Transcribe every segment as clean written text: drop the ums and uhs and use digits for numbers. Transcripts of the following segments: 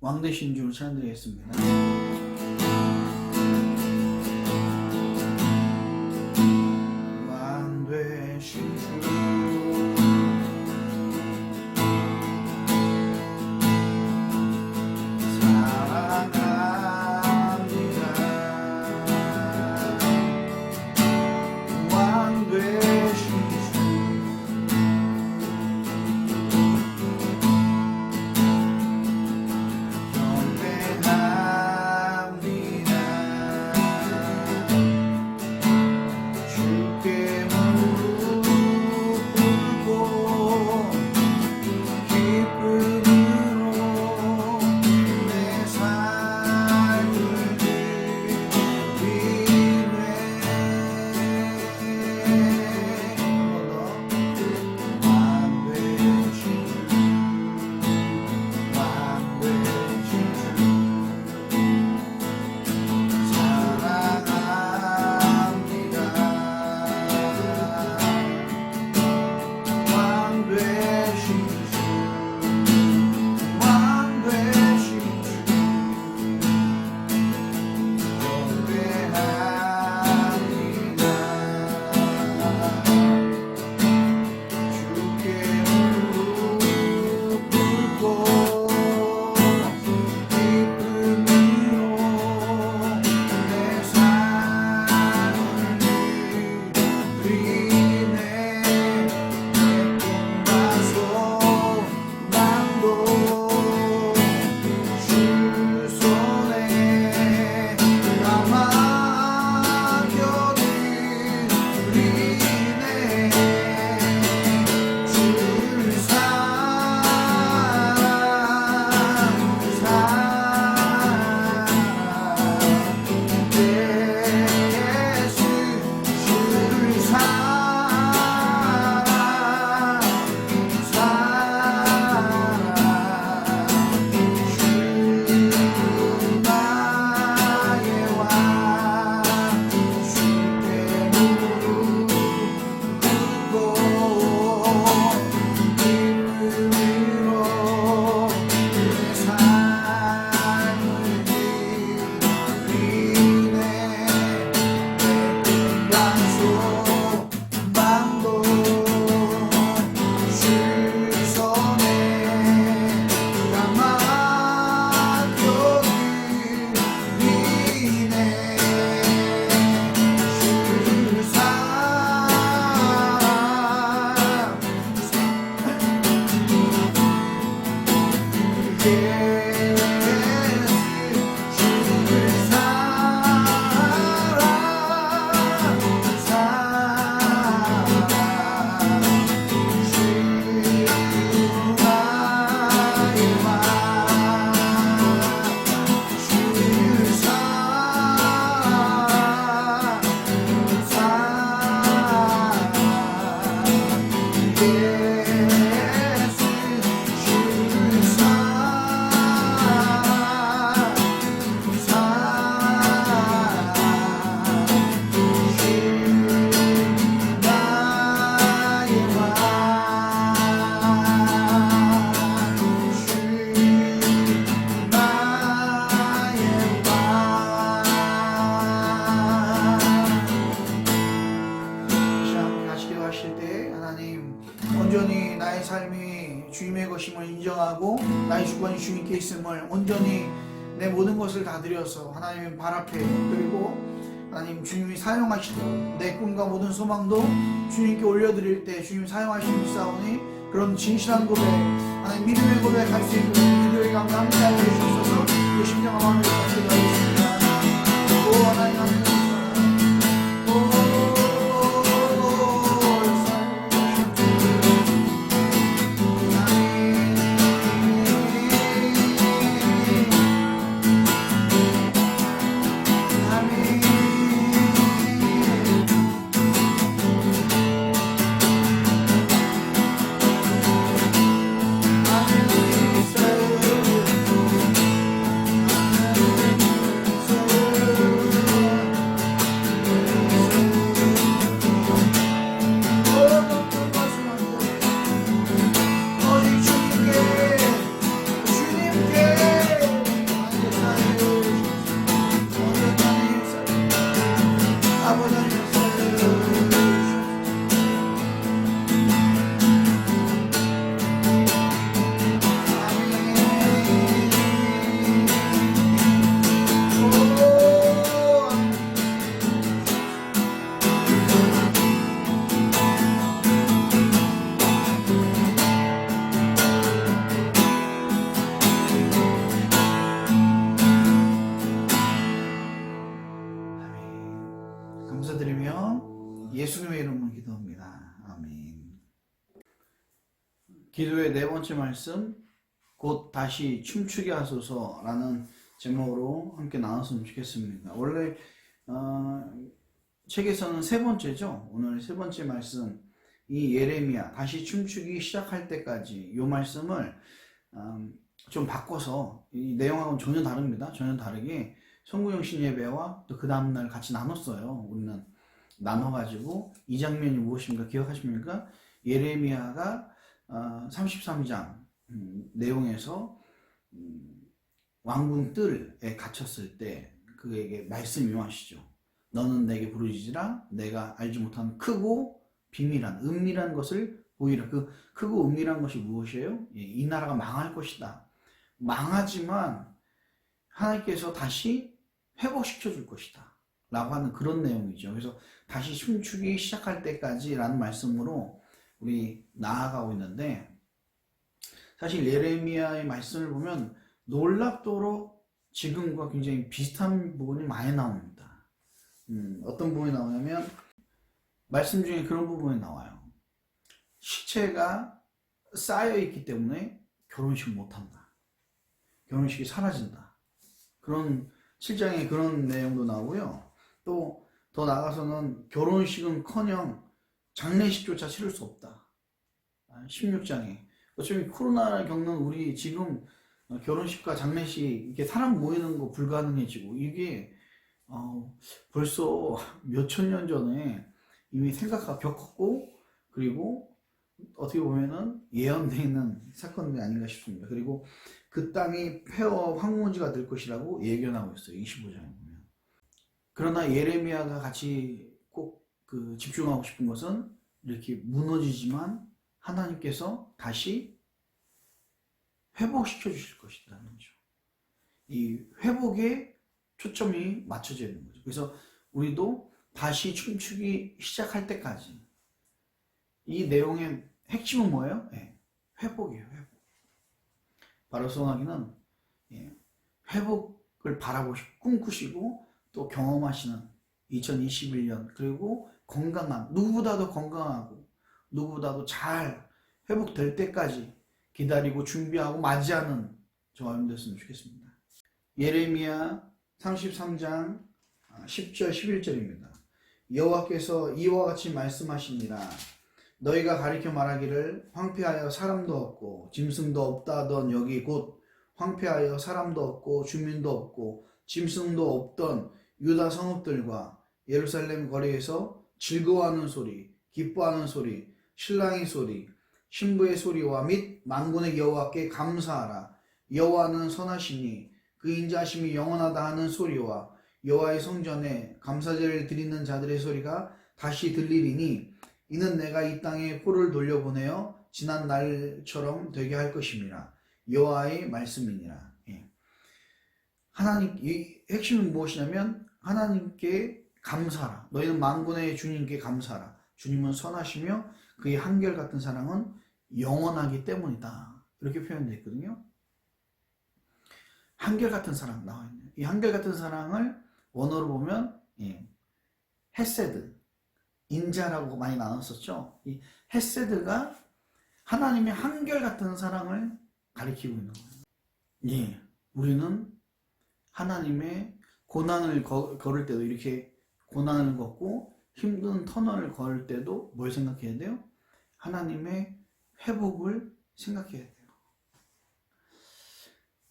왕 되신 줄 찬양드리겠습니다. 왕 되신 주 온전히 나의 삶이 주님의 것임을 인정하고 나의 주권이 주님께 있음을 온전히 내 모든 것을 다 드려서 하나님의 발 앞에 그리고 하나님 주님이 사용하시도록 내 꿈과 모든 소망도 주님께 올려드릴 때 주님 사용하시는 사오니 그런 진실한 고백 하나님 믿음의 고백할 수 있는 기도에 감사합니다 해주셔서 그 심정과 마음을 같이 기도하겠습니다. 오 하나님 하나님 감사드리며 예수님의 이름으로 기도합니다. 아멘. 기도의 네 번째 말씀, 곧 다시 춤추게 하소서라는 제목으로 함께 나눴으면 좋겠습니다. 원래 책에서는 세 번째죠. 오늘 세 번째 말씀, 이 예레미야 다시 춤추기 시작할 때까지 이 말씀을 좀 바꿔서, 이 내용하고는 전혀 다릅니다. 전혀 다르게 성구영신 예배와 또 그 다음날 같이 나눴어요. 우리는 나눠가지고 이 장면이 무엇인가 기억하십니까? 예레미야가 33장 내용에서 왕궁 뜰에 갇혔을 때 그에게 말씀이 임하시죠. 너는 내게 부르짖으라. 내가 알지 못한 크고 비밀한 은밀한 것을 보이라. 그 크고 은밀한 것이 무엇이에요? 이 나라가 망할 것이다. 망하지만 하나님께서 다시 회복시켜 줄 것이다 라고 하는 그런 내용이죠. 그래서 다시 춤추기 시작할 때까지 라는 말씀으로 우리 나아가고 있는데, 사실 예레미야의 말씀을 보면 놀랍도록 지금과 굉장히 비슷한 부분이 많이 나옵니다. 어떤 부분이 나오냐면 말씀 중에 그런 부분이 나와요. 시체가 쌓여있기 때문에 결혼식 못한다. 결혼식이 사라진다. 그런 7장에 그런 내용도 나오고요. 또 더 나아가서는 결혼식은커녕 장례식조차 치를 수 없다. 16장에 어차피 코로나를 겪는 우리 지금 결혼식과 장례식, 이게 사람 모이는 거 불가능해지고, 이게 벌써 몇천 년 전에 이미 생각하고 겪었고, 그리고 어떻게 보면은 예언되어 있는 사건이 아닌가 싶습니다. 그리고 그 땅이 폐허 황무지가 될 것이라고 예견하고 있어요. 25장에 보면. 그러나 예레미야가 같이 꼭 집중하고 싶은 것은 이렇게 무너지지만 하나님께서 다시 회복시켜 주실 것이라는 거죠. 이 회복에 초점이 맞춰져 있는 거죠. 그래서 우리도 다시 춤추기 시작할 때까지, 이 내용의 핵심은 뭐예요? 네, 회복이에요. 회복. 바로 소나기는 회복을 바라보시고 꿈꾸시고 또 경험하시는 2021년, 그리고 건강한, 누구보다도 건강하고 누구보다도 잘 회복될 때까지 기다리고 준비하고 맞이하는 저와 여러분 됐으면 좋겠습니다. 예레미야 33장 10절 11절입니다. 여호와께서 이와 같이 말씀하시니라. 너희가 가리켜 말하기를 황폐하여 사람도 없고 짐승도 없다 하던 여기 곧 황폐하여 사람도 없고 주민도 없고 짐승도 없던 유다 성읍들과 예루살렘 거리에서 즐거워하는 소리, 기뻐하는 소리, 신랑의 소리, 신부의 소리와 및 만군의 여호와께 감사하라. 여호와는 선하시니 그 인자하심이 영원하다 하는 소리와 여호와의 성전에 감사제를 드리는 자들의 소리가 다시 들리리니 이는 내가 이 땅에 포를 돌려보내어 지난 날처럼 되게 할 것임이라. 여호와의 말씀이니라. 하나님, 이 핵심은 무엇이냐면 하나님께 감사하라. 너희는 만군의 주님께 감사하라. 주님은 선하시며 그의 한결같은 사랑은 영원하기 때문이다. 이렇게 표현되어 있거든요. 한결같은 사랑 나와 있네요. 이 한결같은 사랑을 원어로 보면 헤세드, 인자라고 많이 나눴었죠. 이 헤세드가 하나님의 한결같은 사랑을 가리키고 있는 거예요. 우리는 하나님의 고난을 걸을 때도, 이렇게 고난을 걷고 힘든 터널을 걸을 때도 뭘 생각해야 돼요? 하나님의 회복을 생각해야 돼요.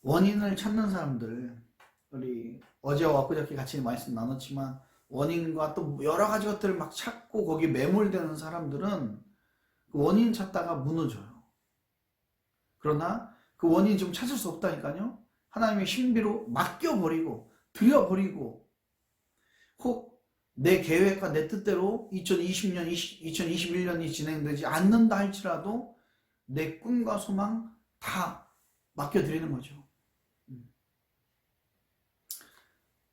원인을 찾는 사람들, 우리 어제와 엊그저께 같이 말씀 나눴지만 원인과 또 여러 가지 것들을 막 찾고 거기에 매몰되는 사람들은 그 원인 찾다가 무너져요. 그러나 그 원인 좀 찾을 수 없다니까요. 하나님의 신비로 맡겨버리고 드려버리고, 혹 내 계획과 내 뜻대로 2020년, 2021년이 진행되지 않는다 할지라도 내 꿈과 소망 다 맡겨드리는 거죠.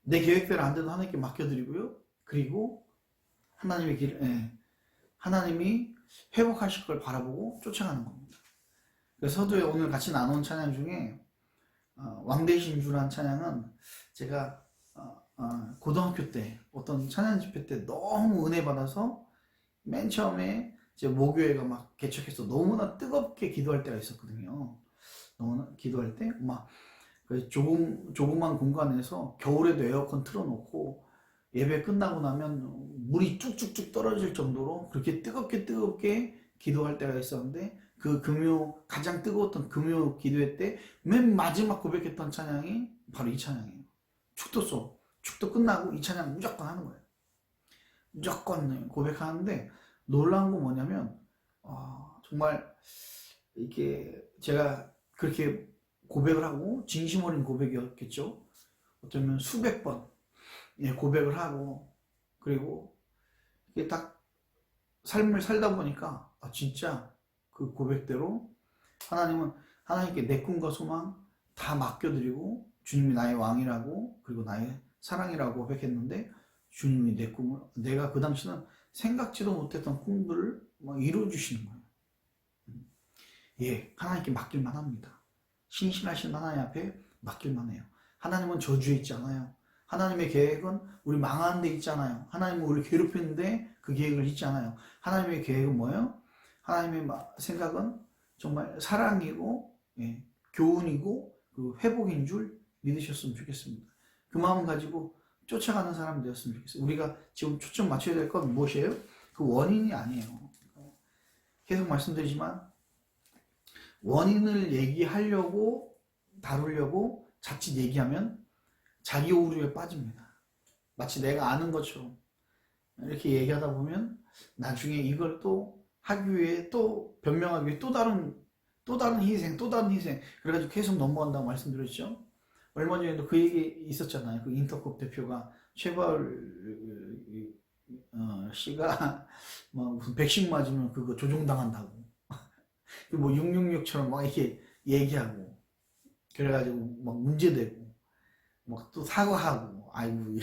내 계획대로 안 돼도 하나님께 맡겨드리고요. 그리고 하나님이 회복하실 걸 바라보고 쫓아가는 겁니다. 그래서 서두에 오늘 같이 나눈 찬양 중에 왕 대신 주란 찬양은 제가 고등학교 때 어떤 찬양 집회 때 너무 은혜 받아서 맨 처음에 제 모교회가 막 개척해서 너무나 뜨겁게 기도할 때가 있었거든요. 너무나 기도할 때 막 조그만 공간에서 겨울에도 에어컨 틀어놓고 예배 끝나고 나면 물이 쭉쭉쭉 떨어질 정도로 그렇게 뜨겁게 기도할 때가 있었는데, 그 가장 뜨거웠던 금요 기도회 때 맨 마지막 고백했던 찬양이 바로 이 찬양이에요. 축도 끝나고 이 찬양 무조건 하는 거예요. 무조건 고백하는데, 놀라운 건 뭐냐면 정말 이렇게 제가 그렇게 고백을 하고, 진심 어린 고백이었겠죠. 어쩌면 수백 번 고백을 하고, 그리고 이게 딱 삶을 살다 보니까 진짜 그 고백대로 하나님께 내 꿈과 소망 다 맡겨드리고, 주님이 나의 왕이라고, 그리고 나의 사랑이라고 고백했는데, 주님이 내 꿈을, 내가 그 당시는 생각지도 못했던 꿈들을 막 이루어주시는 거예요. 하나님께 맡길만 합니다. 신실하신 하나님 앞에 맡길만 해요. 하나님은 저주에 있지 않아요. 하나님의 계획은 우리 망하는 데 있지 않아요. 하나님은 우리 괴롭히는데 그 계획을 잊지 않아요. 하나님의 계획은 뭐예요? 하나님의 생각은 정말 사랑이고, 교훈이고, 그리고 회복인 줄 믿으셨으면 좋겠습니다. 그 마음 가지고 쫓아가는 사람 되었으면 좋겠어요. 우리가 지금 초점 맞춰야 될 건 무엇이에요? 그 원인이 아니에요. 계속 말씀드리지만, 원인을 얘기하려고, 다루려고 자칫 얘기하면 자기 오류에 빠집니다. 마치 내가 아는 것처럼 이렇게 얘기하다 보면 나중에 이걸 또 하기 위해, 또 변명하기 위해 또 다른 희생, 그래가지고 계속 넘어간다고 말씀드렸죠. 얼마 전에도 그 얘기 있었잖아요. 그 인터컵 대표가 최바울 씨가 무슨 백신 맞으면 그거 조종당한다고, 뭐 666처럼 막 이렇게 얘기하고, 그래가지고 막 문제되고, 막 또 사과하고, 아이고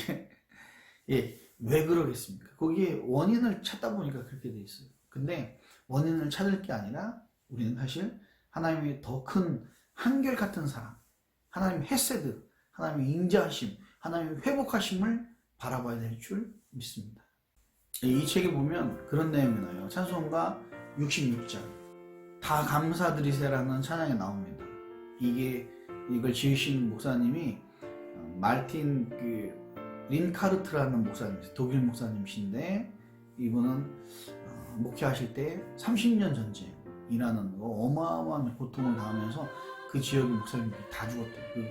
왜 그러겠습니까? 거기에 원인을 찾다 보니까 그렇게 돼 있어요. 근데 원인을 찾을 게 아니라 우리는 사실 하나님의 더 큰 한결같은 사랑, 하나님의 헤세드, 하나님의 인자하심, 하나님의 회복하심을 바라봐야 될 줄 믿습니다. 이 책에 보면 그런 내용이 나와요. 찬송가 66장 다 감사드리세라는 찬양이 나옵니다. 이걸 지으신 목사님이 말틴 린카르트라는 목사님이세요. 독일 목사님이신데, 이분은 목회하실 때 30년 전쟁이라는 어마어마한 고통을 당하면서 그 지역의 목사님들이 다 죽었대요. 그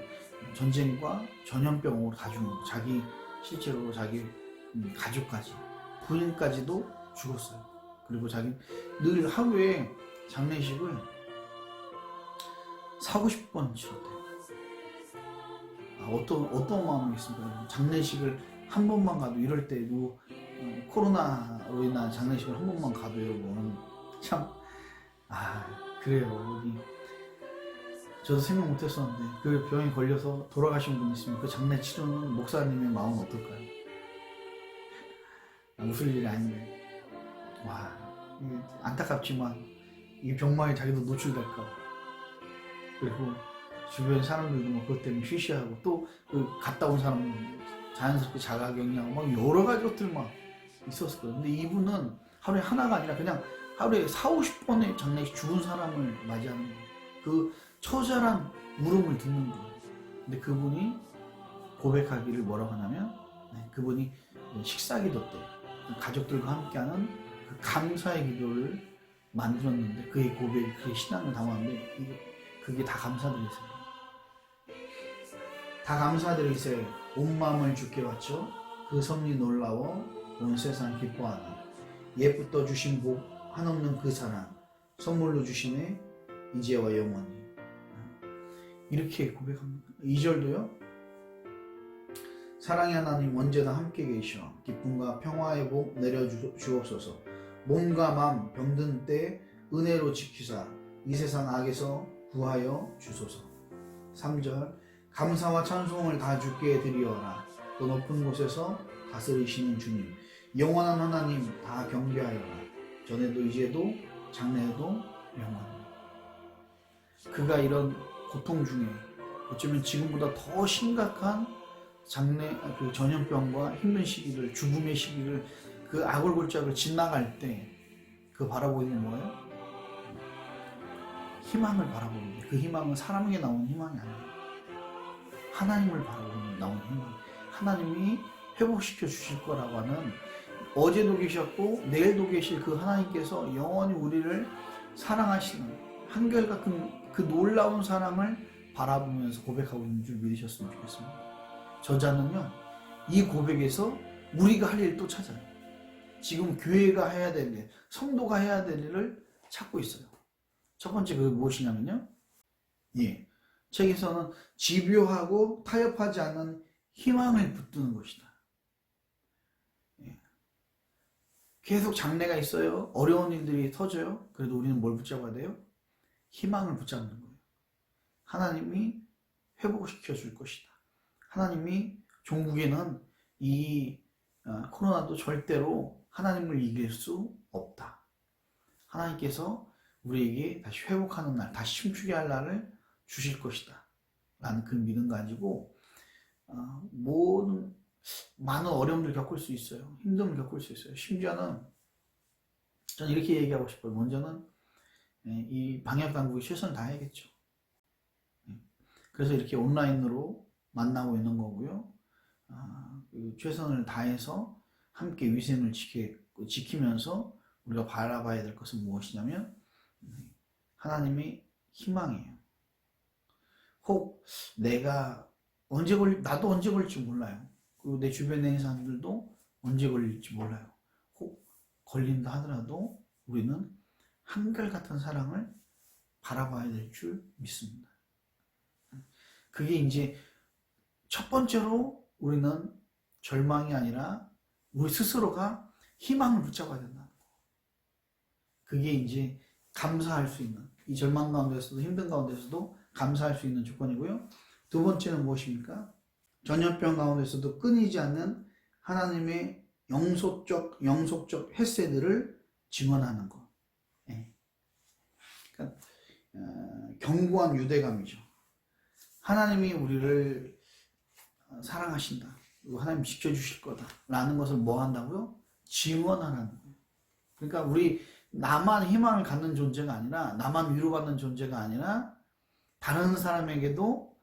전쟁과 전염병으로 다 죽은 거예요. 실제로 자기 가족까지, 부인까지도 죽었어요. 그리고 자기 늘 하루에 장례식을 40-50번 치렀대요. 어떤 마음이겠습니까? 장례식을 한 번만 가도, 이럴 때도 코로나로 인한 장례식을 한 번만 가도, 여러분 참 그래요. 저도 생각 못했었는데 그 병에 걸려서 돌아가신 분 있으면 그 장례 치르는 목사님의 마음은 어떨까요? 웃을 일이 아닌데, 안타깝지만 이 병마에 자기도 노출될까, 그리고 주변 사람들도 그것 때문에 쉬쉬하고, 또 그 갔다 온 사람은 자연스럽게 자가격리하고 막 여러 가지 것들 막 있었을 거예요. 근데 이분은 하루에 하나가 아니라 그냥 하루에 40-50번의 장례식, 죽은 사람을 맞이하는 거예요. 그 처절한 울음을 듣는 거예요. 근데 그분이 고백하기를 뭐라고 하냐면, 그분이 식사기도 때 가족들과 함께하는 그 감사의 기도를 만들었는데, 그의 고백이, 그의 신앙을 담았는데, 그게 다 감사드리세요. 다 감사드리세요. 온 마음을 주께 바쳐 그 섭리 놀라워 온 세상 기뻐하네. 옛부터 주신 복 한없는 그 사랑 선물로 주시네 이제와 영원히. 이렇게 고백합니다. 2절도요. 사랑의 하나님 언제나 함께 계시어 기쁨과 평화의 복 내려주옵소서. 몸과 마음 병든 때 은혜로 지키사 이 세상 악에서 구하여 주소서. 3절 감사와 찬송을 다 주께 드리어라. 또 높은 곳에서 다스리시는 주님 영원한 하나님 다 경배하여라. 전에도 이제도 장래에도 영원히. 그가 이런 고통 중에 어쩌면 지금보다 더 심각한 그 전염병과 힘든 시기를, 죽음의 시기를, 그 아골골짜기를 지나갈 때 그 바라보는 뭐예요? 희망을 바라보는. 그 희망은 사람에게 나온 희망이 아니에요. 하나님을 바라보는 나온 희망. 하나님이 회복시켜 주실 거라고 하는, 어제도 계셨고 내일도 계실 그 하나님께서 영원히 우리를 사랑하시는 한결같은 그 놀라운 사랑을 바라보면서 고백하고 있는 줄 믿으셨으면 좋겠습니다. 저자는요, 이 고백에서 우리가 할 일을 또 찾아요. 지금 교회가 해야 될 일, 성도가 해야 될 일을 찾고 있어요. 첫 번째 그게 무엇이냐면요, 책에서는 집요하고 타협하지 않는 희망을 붙드는 것이다. 계속 장래가 있어요. 어려운 일들이 터져요. 그래도 우리는 뭘 붙잡아야 돼요? 희망을 붙잡는 거예요. 하나님이 회복시켜 줄 것이다. 하나님이 종국에는 이 코로나도 절대로 하나님을 이길 수 없다. 하나님께서 우리에게 다시 회복하는 날, 다시 춤추게 할 날을 주실 것이다 라는 그 믿음 가지고 모든 많은 어려움을 겪을 수 있어요. 힘듦을 겪을 수 있어요. 심지어는 저는 이렇게 얘기하고 싶어요. 먼저는 이 방역당국이 최선을 다해야겠죠. 그래서 이렇게 온라인으로 만나고 있는 거고요. 최선을 다해서 함께 위생을 지키면서 우리가 바라봐야 될 것은 무엇이냐면 하나님의 희망이에요. 혹 내가 나도 언제 걸릴지 몰라요. 그리고 내 주변에 있는 사람들도 언제 걸릴지 몰라요. 혹 걸린다 하더라도 우리는 한결같은 사랑을 바라봐야 될 줄 믿습니다. 그게 이제 첫 번째로 우리는 절망이 아니라 우리 스스로가 희망을 붙잡아야 된다는 거. 그게 이제 감사할 수 있는, 이 절망 가운데서도 힘든 가운데서도 감사할 수 있는 조건이고요. 두 번째는 무엇입니까? 전염병 가운데서도 끊이지 않는 하나님의 영속적 헤세드를 증언하는 것. 그러니까 견고한 유대감이죠. 하나님이 우리를 사랑하신다. 그리고 하나님 지켜주실 거다라는 것을 뭐 한다고요? 증언하는 거예요. 그러니까 우리 나만 희망을 갖는 존재가 아니라, 나만 위로받는 존재가 아니라 다른 사람에게도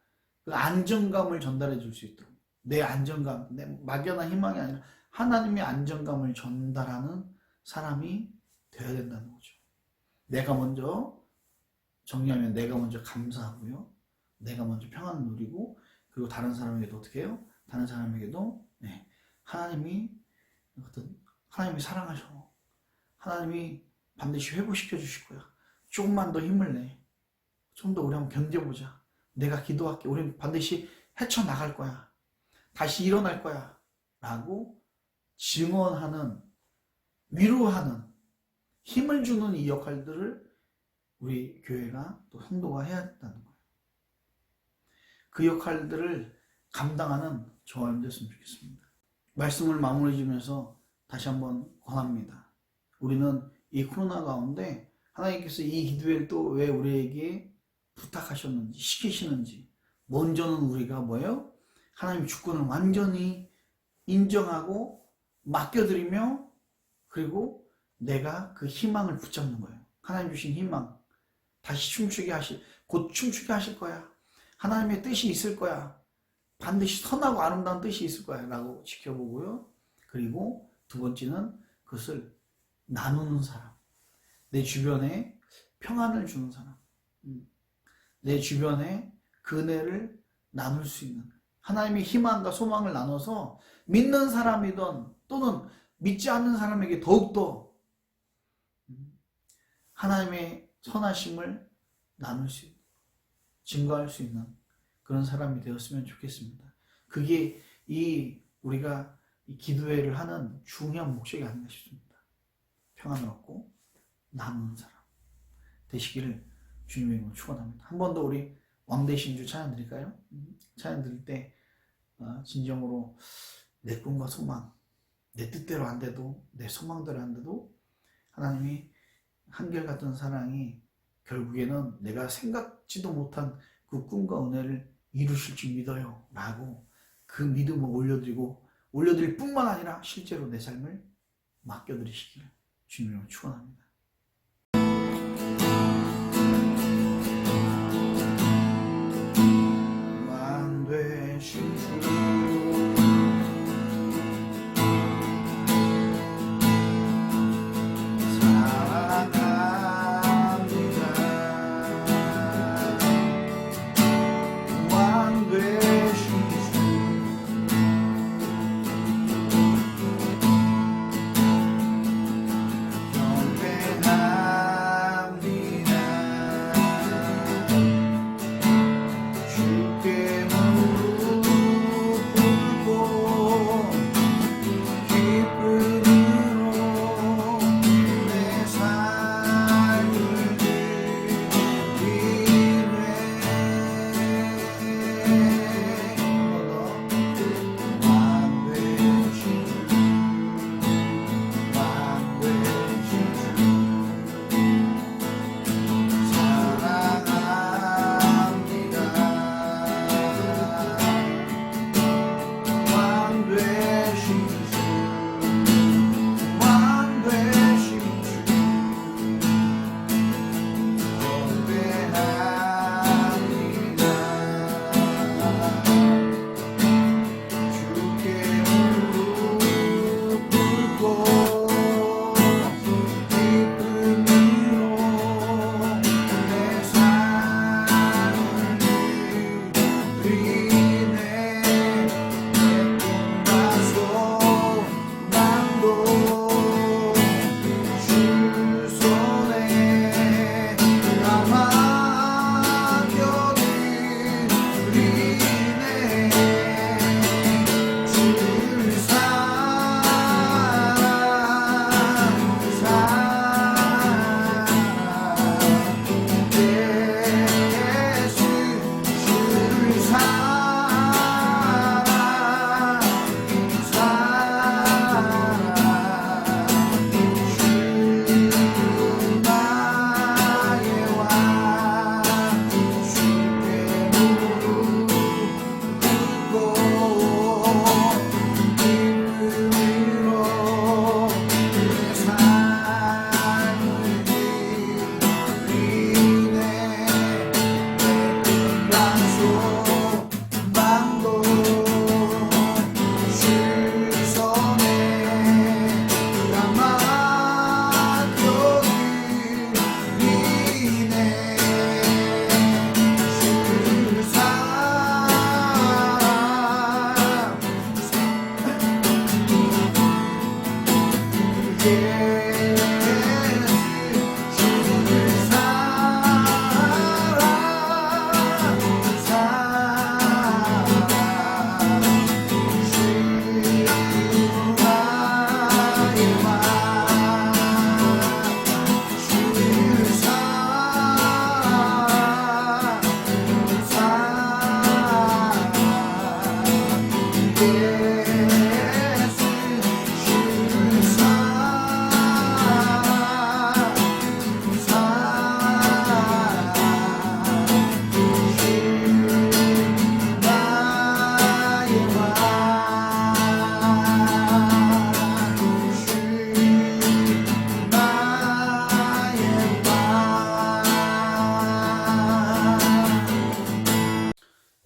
그 안정감을 전달해 줄 수 있도록, 내 안정감, 내 막연한 희망이 아니라 하나님의 안정감을 전달하는 사람이 되어야 된다는 거죠. 내가 먼저 정리하면 내가 먼저 감사하고요, 내가 먼저 평안을 누리고, 그리고 다른 사람에게도 어떻게 해요? 다른 사람에게도 하나님이 사랑하셔. 하나님이 반드시 회복시켜 주실 거야. 조금만 더 힘을 내. 좀 더 우리 한번 견뎌보자. 내가 기도할게. 우리는 반드시 헤쳐나갈 거야. 다시 일어날 거야. 라고 증언하는, 위로하는, 힘을 주는 이 역할들을 우리 교회가 또 성도가 해야 된다는 거예요. 그 역할들을 감당하는 저와 여러분 됐으면 좋겠습니다. 말씀을 마무리 지으면서 다시 한번 권합니다. 우리는 이 코로나 가운데 하나님께서 이 기도회를 또 왜 우리에게 부탁하셨는지, 시키시는지, 먼저는 우리가 뭐예요? 하나님의 주권을 완전히 인정하고 맡겨드리며, 그리고 내가 그 희망을 붙잡는 거예요. 하나님 주신 희망, 다시 곧 춤추게 하실 거야. 하나님의 뜻이 있을 거야. 반드시 선하고 아름다운 뜻이 있을 거야 라고 지켜보고요. 그리고 두 번째는 그것을 나누는 사람, 내 주변에 평안을 주는 사람, 내 주변에 그 은혜를 나눌 수 있는, 하나님의 희망과 소망을 나눠서 믿는 사람이든 또는 믿지 않는 사람에게 더욱더 하나님의 선하심을 나눌 수 있는, 증거할 수 있는 그런 사람이 되었으면 좋겠습니다. 그게 우리가 이 기도회를 하는 중요한 목적이 아닌가 싶습니다. 평안을 얻고 나누는 사람 되시기를 주님의 이름으로 축원합니다. 한 번 더 우리 왕대신 주 찬양 드릴까요? 찬양 드릴 때 진정으로 내 꿈과 소망, 내 뜻대로 안 돼도, 내 소망대로 안 돼도 하나님이 한결같은 사랑이 결국에는 내가 생각지도 못한 그 꿈과 은혜를 이루실 줄 믿어요 라고, 그 믿음을 올려드릴 뿐만 아니라 실제로 내 삶을 맡겨드리시기를 주님으로 축원합니다. 왕 되신 주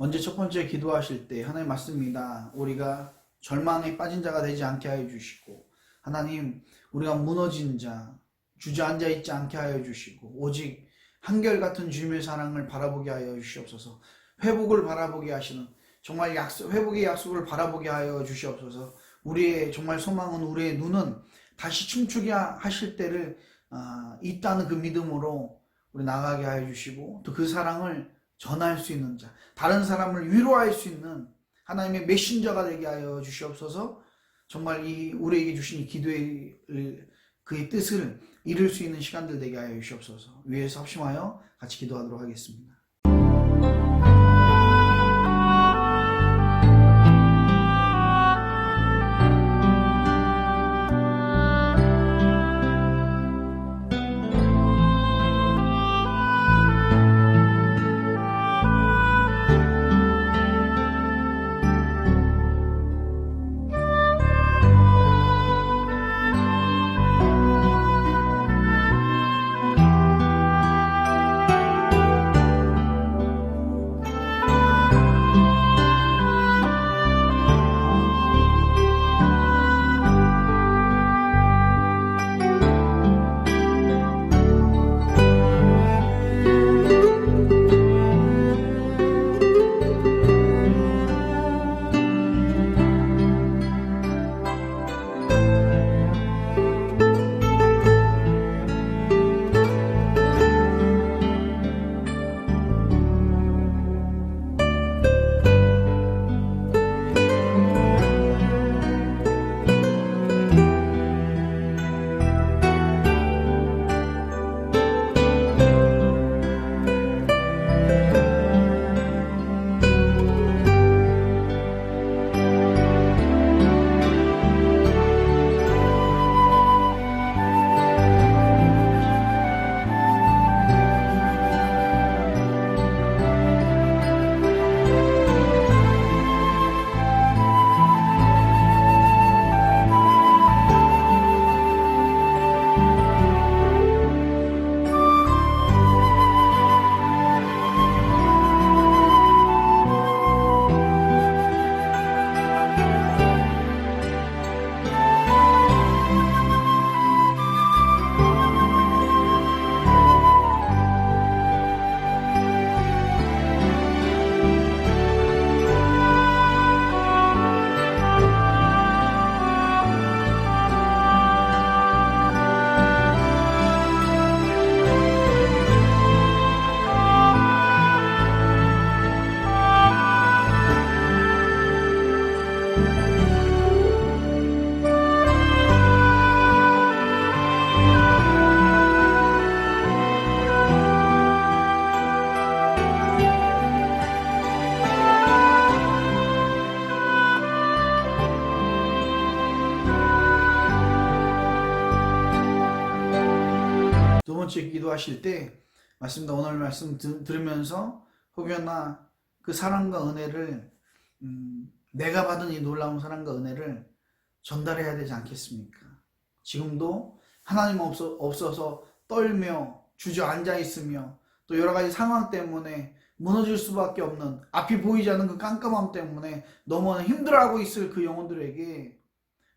먼저 첫 번째 기도하실 때 하나님 맞습니다. 우리가 절망에 빠진 자가 되지 않게 하여 주시고, 하나님 우리가 무너진 자, 주저앉아 있지 않게 하여 주시고, 오직 한결같은 주님의 사랑을 바라보게 하여 주시옵소서. 회복을 바라보게 하시는, 정말 회복의 약속을 바라보게 하여 주시옵소서. 우리의 정말 소망은, 우리의 눈은 다시 춤추게 하실 때를 있다는 그 믿음으로 우리 나가게 하여 주시고, 또 그 사랑을 전할 수 있는 자, 다른 사람을 위로할 수 있는 하나님의 메신저가 되게 하여 주시옵소서. 정말 우리에게 주신 이 기도의 그의 뜻을 이룰 수 있는 시간들 되게 하여 주시옵소서. 위에서 합심하여 같이 기도하도록 하겠습니다. 번째 기도하실 때 맞습니다. 오늘 말씀 들으면서 혹여나 그 사랑과 은혜를 내가 받은 이 놀라운 사랑과 은혜를 전달해야 되지 않겠습니까? 지금도 하나님 없어서 떨며 주저앉아 있으며 또 여러 가지 상황 때문에 무너질 수밖에 없는, 앞이 보이지 않는 그 깜깜함 때문에 너무 힘들어하고 있을 그 영혼들에게,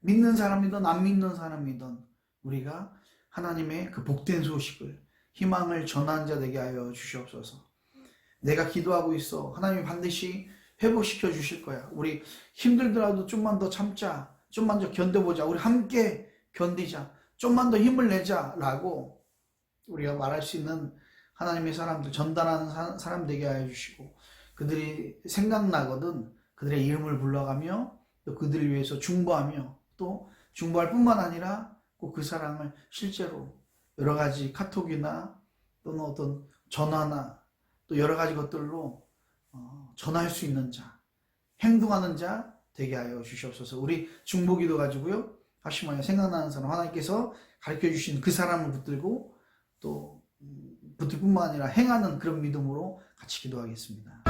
믿는 사람이든 안 믿는 사람이든 우리가 하나님의 그 복된 소식을, 희망을 전하는 자 되게 하여 주시옵소서. 내가 기도하고 있어. 하나님이 반드시 회복시켜 주실 거야. 우리 힘들더라도 좀만 더 참자. 좀만 더 견뎌보자. 우리 함께 견디자. 좀만 더 힘을 내자. 라고 우리가 말할 수 있는 하나님의 사람들, 전달하는 사람 되게 하여 주시고, 그들이 생각나거든 그들의 이름을 불러가며 또 그들을 위해서 중보하며, 또 중보할 뿐만 아니라 꼭 그 사랑을 실제로 여러 가지 카톡이나 또는 어떤 전화나 또 여러 가지 것들로 전할 수 있는 자, 행동하는 자 되게 하여 주시옵소서. 우리 중보기도 가지고요, 하시마야 생각나는 사람, 하나님께서 가르쳐 주신 그 사람을 붙들고 또 붙들 뿐만 아니라 행하는 그런 믿음으로 같이 기도하겠습니다.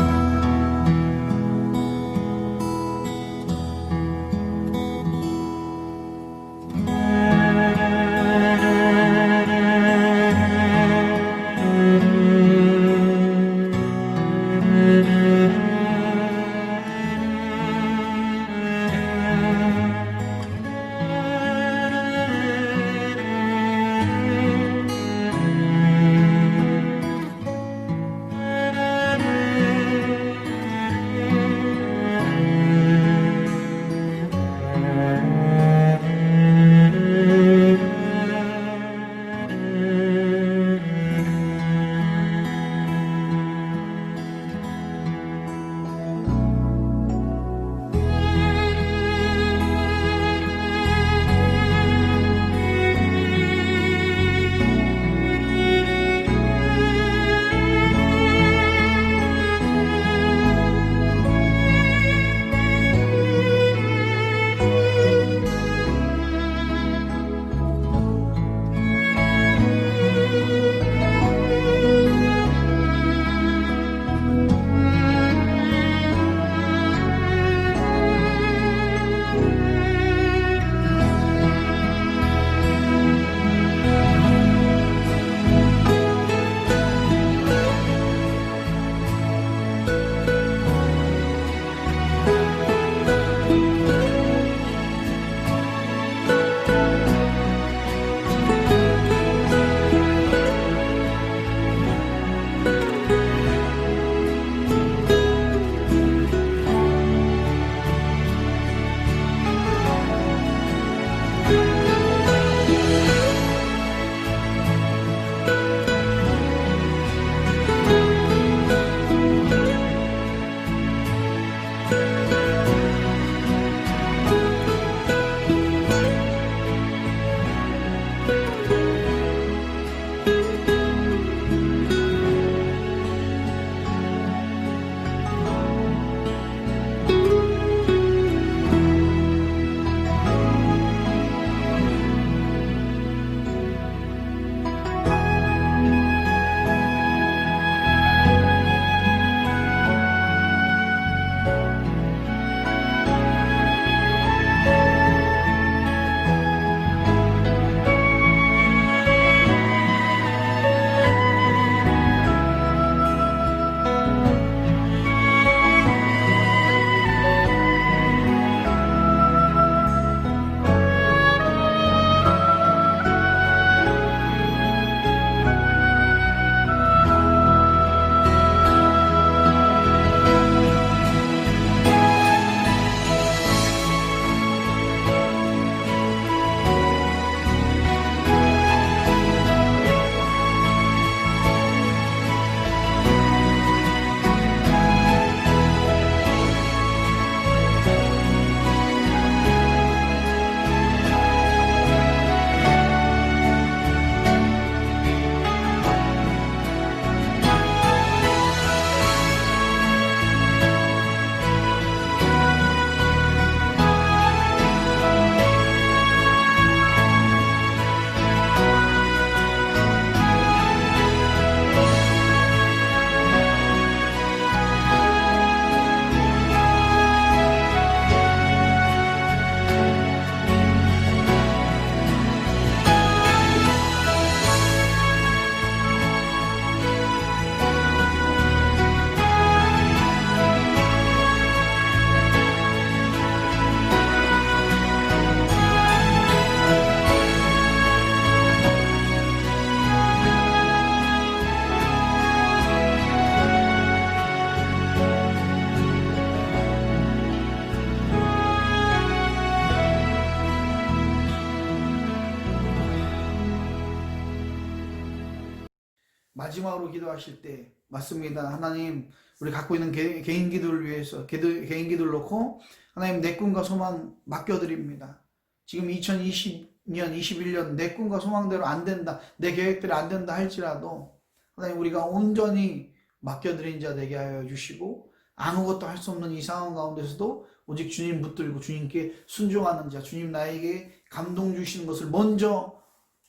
마지막으로 기도하실 때 맞습니다. 하나님 우리 갖고 있는 개인 기도를 위해서 개인 기도를 놓고 하나님 내 꿈과 소망 맡겨드립니다. 지금 2020년 21년 내 꿈과 소망대로 안 된다, 내 계획대로 안 된다 할지라도 하나님 우리가 온전히 맡겨드린 자 되게 하여 주시고 아무것도 할 수 없는 이 상황 가운데서도 오직 주님 붙들고 주님께 순종하는 자, 주님 나에게 감동 주시는 것을 먼저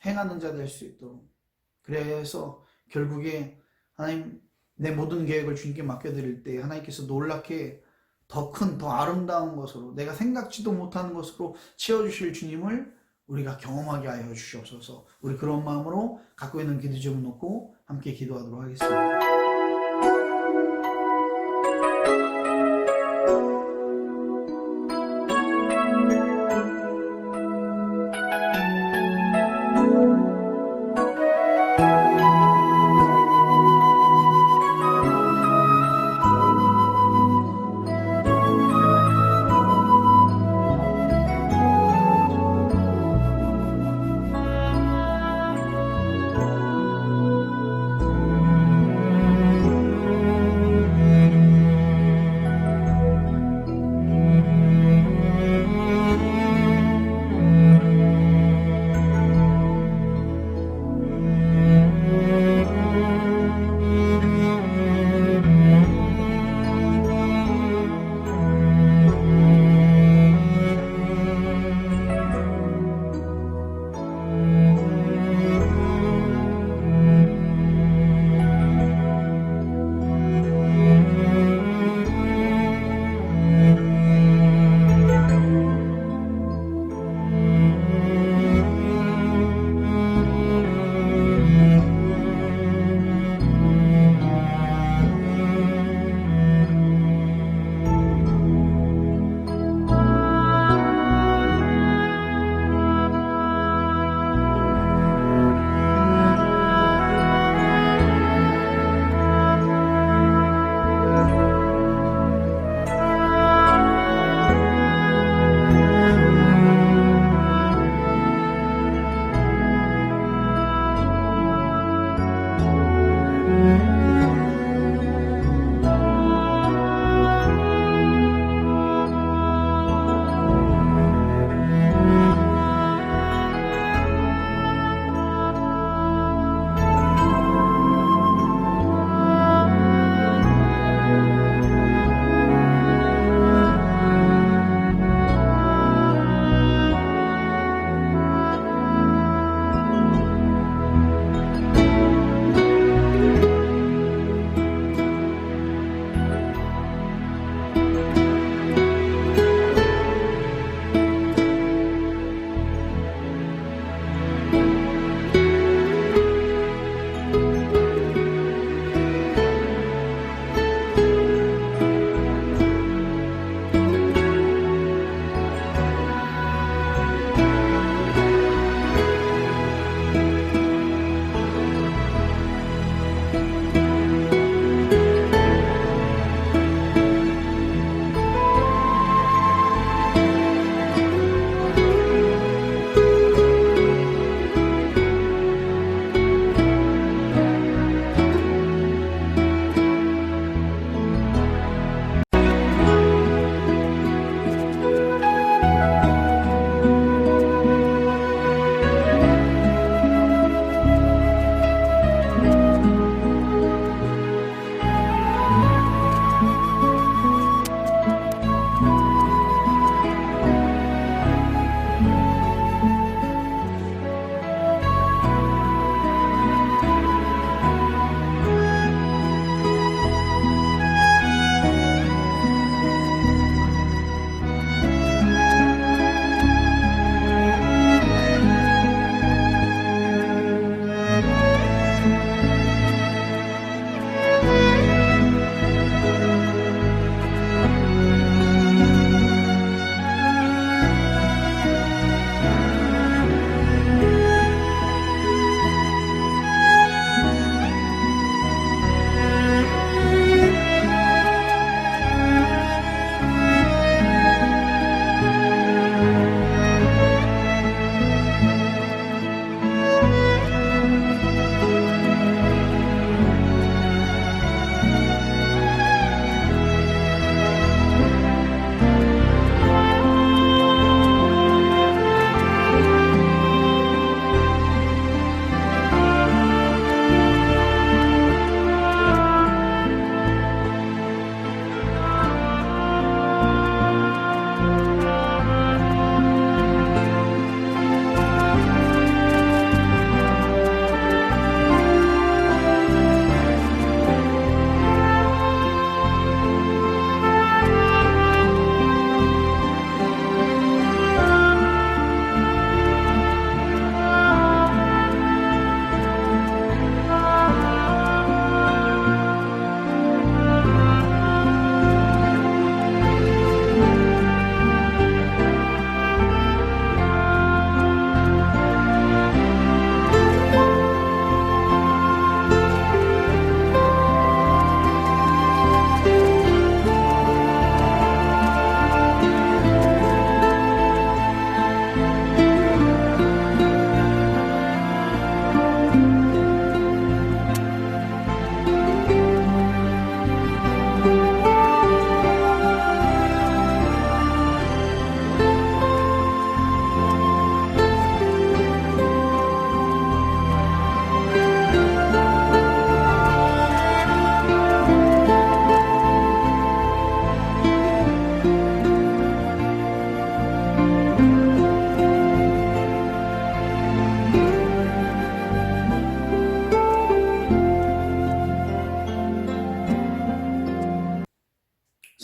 행하는 자 될 수 있도록, 그래서 결국에 하나님 내 모든 계획을 주님께 맡겨드릴 때 하나님께서 놀랍게 더 큰, 더 아름다운 것으로, 내가 생각지도 못하는 것으로 채워주실 주님을 우리가 경험하게 하여 주시옵소서. 우리 그런 마음으로 갖고 있는 기도 제목 놓고 함께 기도하도록 하겠습니다.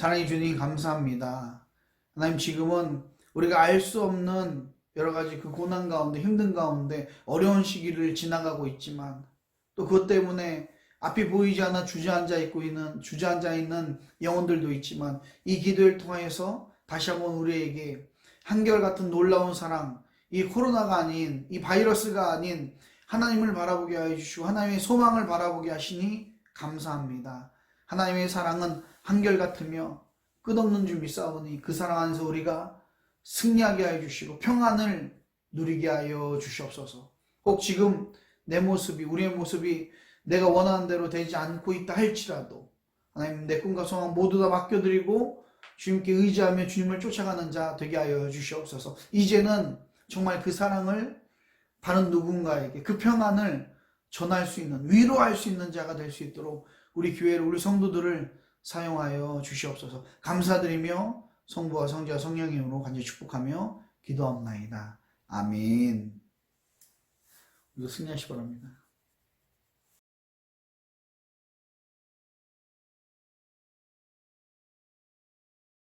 사랑해 주님 감사합니다. 하나님 지금은 우리가 알 수 없는 여러 가지 그 고난 가운데 힘든 가운데 어려운 시기를 지나가고 있지만 또 그것 때문에 앞이 보이지 않아 주저앉아 있는 영혼들도 있지만 이 기도를 통하여서 다시 한번 우리에게 한결같은 놀라운 사랑, 이 코로나가 아닌 이 바이러스가 아닌 하나님을 바라보게 하여 주시고 하나님의 소망을 바라보게 하시니 감사합니다. 하나님의 사랑은 한결같으며 끝없는 줄 믿사오니 그 사랑 안에서 우리가 승리하게 하여 주시고 평안을 누리게 하여 주시옵소서. 혹 지금 내 모습이 우리의 모습이 내가 원하는 대로 되지 않고 있다 할지라도 하나님 내 꿈과 소망 모두 다 맡겨드리고 주님께 의지하며 주님을 쫓아가는 자 되게 하여 주시옵소서. 이제는 정말 그 사랑을 다른 누군가에게 그 평안을 전할 수 있는 위로할 수 있는 자가 될 수 있도록 우리 교회를 우리 성도들을 사용하여 주시옵소서. 감사드리며 성부와 성자와 성령의 이름으로 간절히 축복하며 기도합나이다. 아멘. 우리도 승리하시 바랍니다.